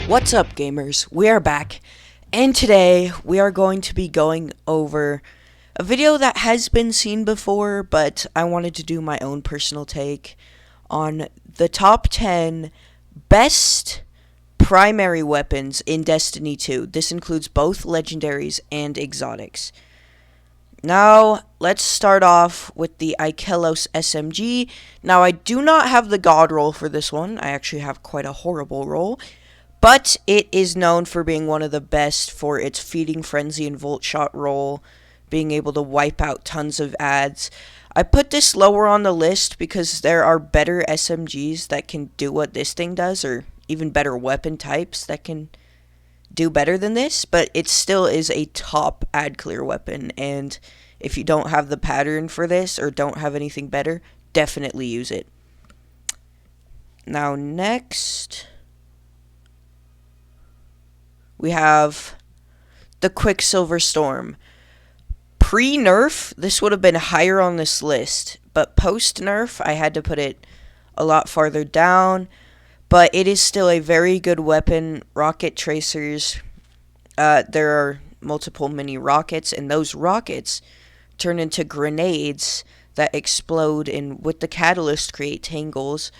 What's up, gamers? We are back, and today we are going to be going over a video that has been seen before, but I wanted to do my own personal take on the top 10 best primary weapons in Destiny 2. This includes both legendaries and exotics. Now, let's start off with the IKELOS SMG. Now, I do not have the god roll for this one. I actually have quite a horrible roll. But it is known for being one of the best for its Feeding Frenzy and Volt Shot roll, being able to wipe out tons of ads. I put this lower on the list because there are better SMGs that can do what this thing does, or even better weapon types that can do better than this, but it still is a top ad clear weapon, and if you don't have the pattern for this or don't have anything better, definitely use it. Now next, we have the Quicksilver Storm. Pre-nerf, this would have been higher on this list, but post-nerf, I had to put it a lot farther down, but it is still a very good weapon. Rocket tracers, there are multiple mini rockets, and those rockets turn into grenades that explode and with the catalyst create tangles.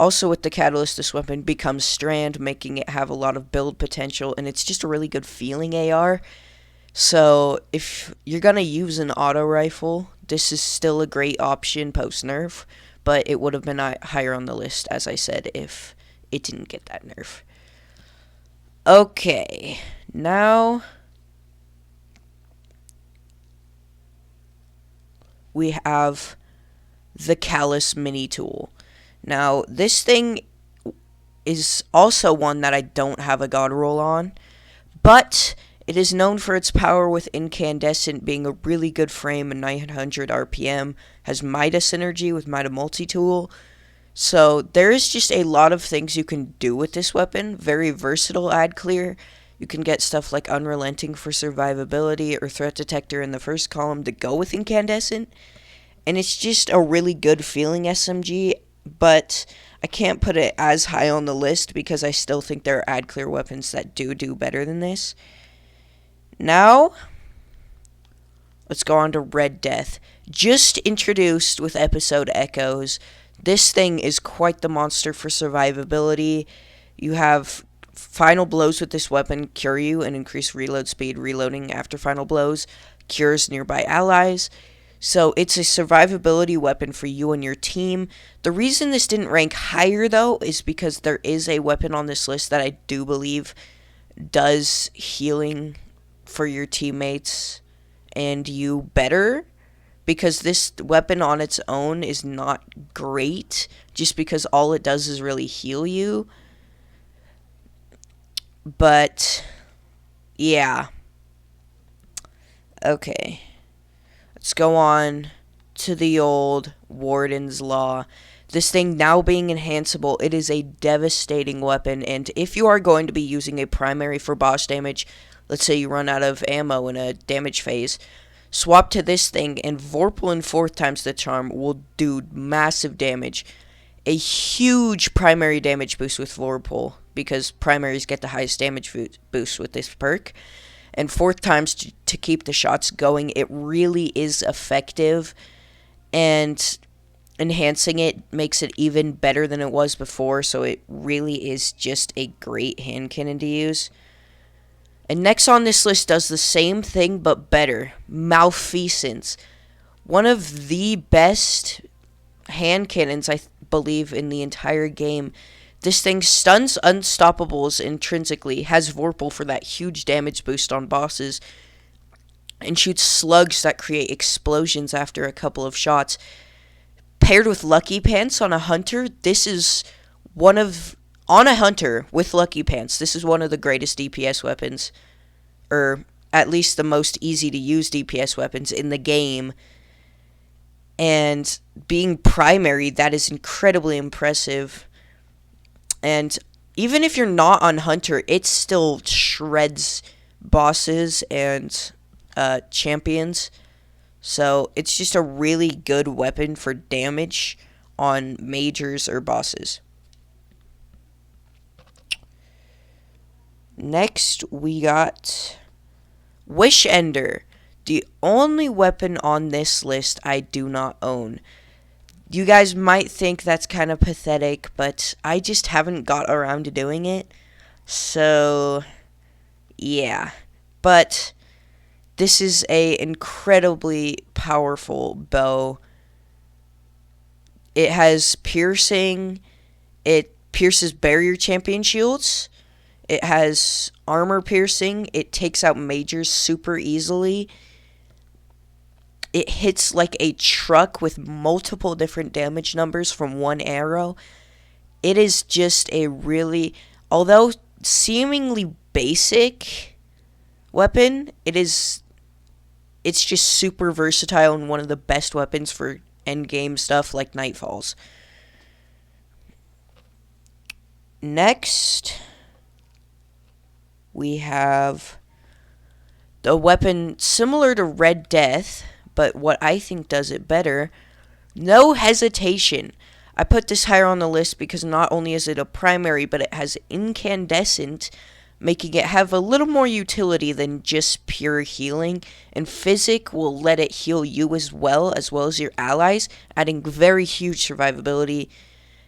Also with the catalyst, this weapon becomes strand, making it have a lot of build potential, and it's just a really good feeling AR. So if you're going to use an auto rifle, this is still a great option post-nerf, but it would have been higher on the list, as I said, if it didn't get that nerf. Okay, now we have the CALUS Mini-Tool. Now, this thing is also one that I don't have a god roll on, but it is known for its power with Incandescent being a really good frame and 900 RPM, has Mida synergy with Mida Multi-Tool, so there is just a lot of things you can do with this weapon. Very versatile ad clear. You can get stuff like Unrelenting for survivability or Threat Detector in the first column to go with Incandescent, and it's just a really good feeling SMG. But I can't put it as high on the list because I still think there are ad clear weapons that do better than this. Now, let's go on to Red Death. Just introduced with episode Echoes. This thing is quite the monster for survivability. You have final blows with this weapon cure you and increase reload speed. Reloading after final blows cures nearby allies. So it's a survivability weapon for you and your team. The reason this didn't rank higher, though, is because there is a weapon on this list that I do believe does healing for your teammates and you better. Because this weapon on its own is not great, just because all it does is really heal you. But, yeah. Okay. Let's go on to the old Warden's Law. This thing now being enhanceable, it is a devastating weapon, and if you are going to be using a primary for boss damage, let's say you run out of ammo in a damage phase, swap to this thing, and Vorpal and 4th times the charm will do massive damage. A huge primary damage boost with Vorpal, because primaries get the highest damage boost with this perk. And 4th times to keep the shots going. It really is effective, and enhancing it makes it even better than it was before, so it really is just a great hand cannon to use. And next on this list does the same thing but better. Malfeasance. One of the best hand cannons, I believe, in the entire game. This thing stuns Unstoppables intrinsically, has Vorpal for that huge damage boost on bosses, and shoots slugs that create explosions after a couple of shots. Paired with Lucky Pants on a Hunter, this is on a Hunter with Lucky Pants, this is one of the greatest DPS weapons, or at least the most easy to use DPS weapons in the game. And being primary, that is incredibly impressive. And even if you're not on Hunter, it still shreds bosses and champions. So it's just a really good weapon for damage on majors or bosses. Next, we got Wish Ender, the only weapon on this list I do not own. You guys might think that's kind of pathetic, but I just haven't got around to doing it. So, yeah. But this is a incredibly powerful bow. It has piercing. It pierces barrier champion shields. It has armor piercing. It takes out mages super easily. It hits like a truck with multiple different damage numbers from one arrow. It is just a really, although seemingly basic weapon, it's just super versatile and one of the best weapons for endgame stuff like Nightfalls. Next, we have the weapon similar to Red Death, but what I think does it better, No Hesitation. I put this higher on the list because not only is it a primary, but it has incandescent, making it have a little more utility than just pure healing, and Physic will let it heal you as well as your allies, adding very huge survivability.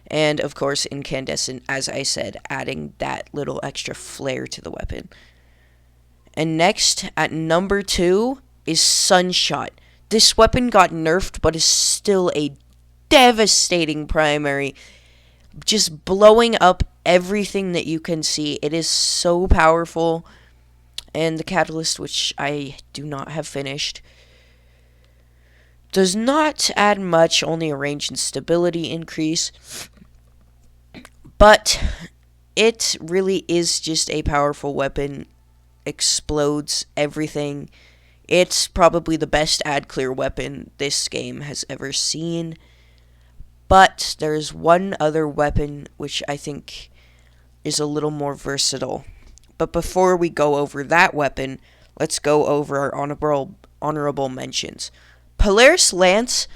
And, of course, incandescent, as I said, adding that little extra flair to the weapon. And next, at number 2, is Sunshot. This weapon got nerfed, but is still a devastating primary. Just blowing up everything that you can see. It is so powerful. And the Catalyst, which I do not have finished, does not add much, only a range and stability increase. But it really is just a powerful weapon. Explodes everything. It's probably the best ad clear weapon this game has ever seen. But there's one other weapon which I think is a little more versatile. But before we go over that weapon, let's go over our honorable mentions. Polaris Lance,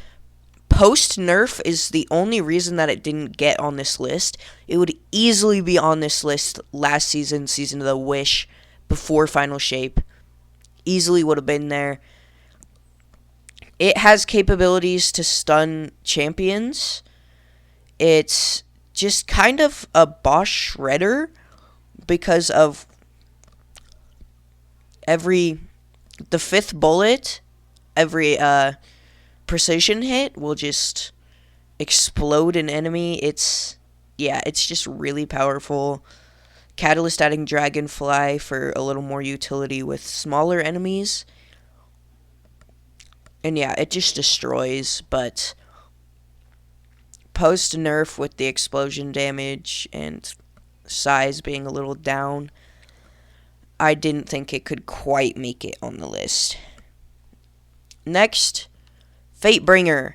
post-nerf, is the only reason that it didn't get on this list. It would easily be on this list last season, Season of the Wish, before Final Shape. Easily would have been there. It has capabilities to stun champions. It's just kind of a boss shredder because of the 5th bullet, every precision hit will just explode an enemy. It's just really powerful. Catalyst adding Dragonfly for a little more utility with smaller enemies. And yeah, it just destroys, but post-nerf with the explosion damage and size being a little down, I didn't think it could quite make it on the list. Next, Fatebringer.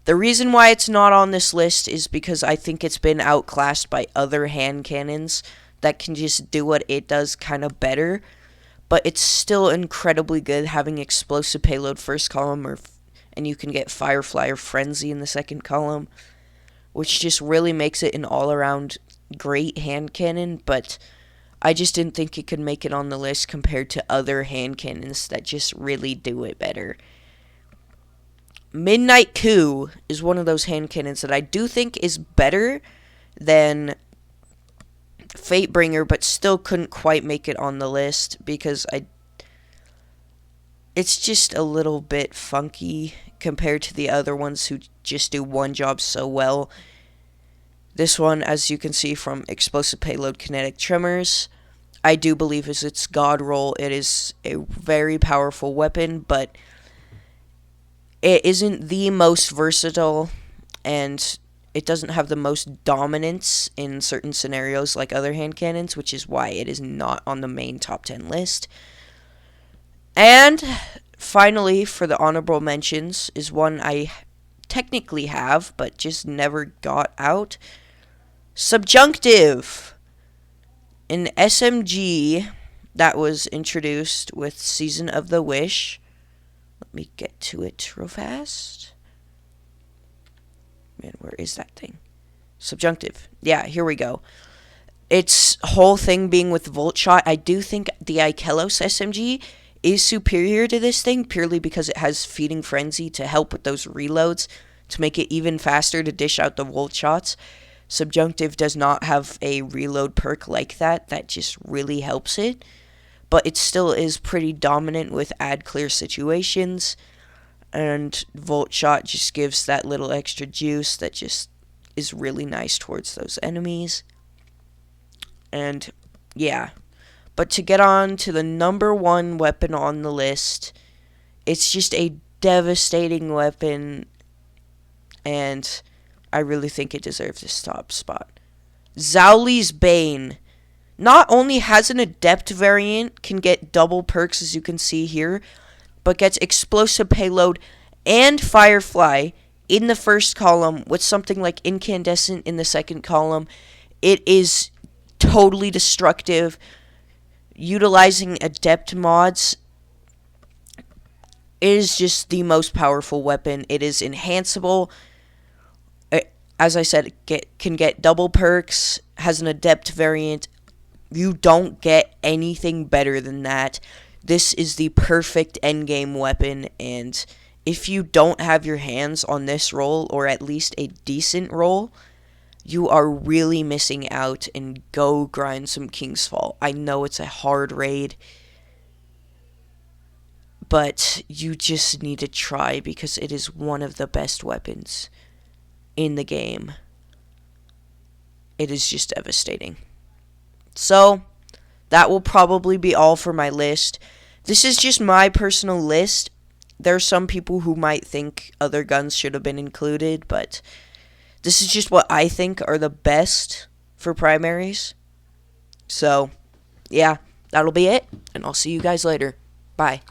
The reason why it's not on this list is because I think it's been outclassed by other hand cannons that can just do what it does kind of better. But it's still incredibly good having explosive payload first column, and you can get Firefly or Frenzy in the second column, which just really makes it an all-around great hand cannon. But I just didn't think it could make it on the list compared to other hand cannons that just really do it better. Midnight Coup is one of those hand cannons that I do think is better than Fatebringer, but still couldn't quite make it on the list because it's just a little bit funky compared to the other ones who just do one job so well. This one, as you can see from Explosive Payload Kinetic Tremors, I do believe is its god roll. It is a very powerful weapon, but it isn't the most versatile, and it doesn't have the most dominance in certain scenarios like other hand cannons, which is why it is not on the main top 10 list. And finally, for the honorable mentions, is one I technically have, but just never got out. Subjunctive. An SMG that was introduced with Season of the Wish. Let me get to it real fast. Man, where is that thing? Subjunctive. Yeah, here we go. its whole thing being with Volt Shot, I do think the IKELOS SMG is superior to this thing purely because it has Feeding Frenzy to help with those reloads to make it even faster to dish out the Volt Shots. Subjunctive does not have a reload perk like that. That just really helps it. But it still is pretty dominant with ad clear situations. And Volt Shot just gives that little extra juice that just is really nice towards those enemies. And yeah. But to get on to the number one weapon on the list, it's just a devastating weapon. And I really think it deserves this top spot. Zaouli's Bane. Not only has an adept variant, can get double perks as you can see here, but gets explosive payload and firefly in the first column with something like incandescent in the second column. It is totally destructive. Utilizing adept mods is just the most powerful weapon. It is enhanceable. As I said, can get double perks, has an adept variant. You don't get anything better than that. This is the perfect endgame weapon, and if you don't have your hands on this role, or at least a decent role, you are really missing out, and go grind some King's Fall. I know it's a hard raid, but you just need to try because it is one of the best weapons in the game. It is just devastating. So, that will probably be all for my list. This is just my personal list. There are some people who might think other guns should have been included, but this is just what I think are the best for primaries. So, yeah, that'll be it, and I'll see you guys later. Bye.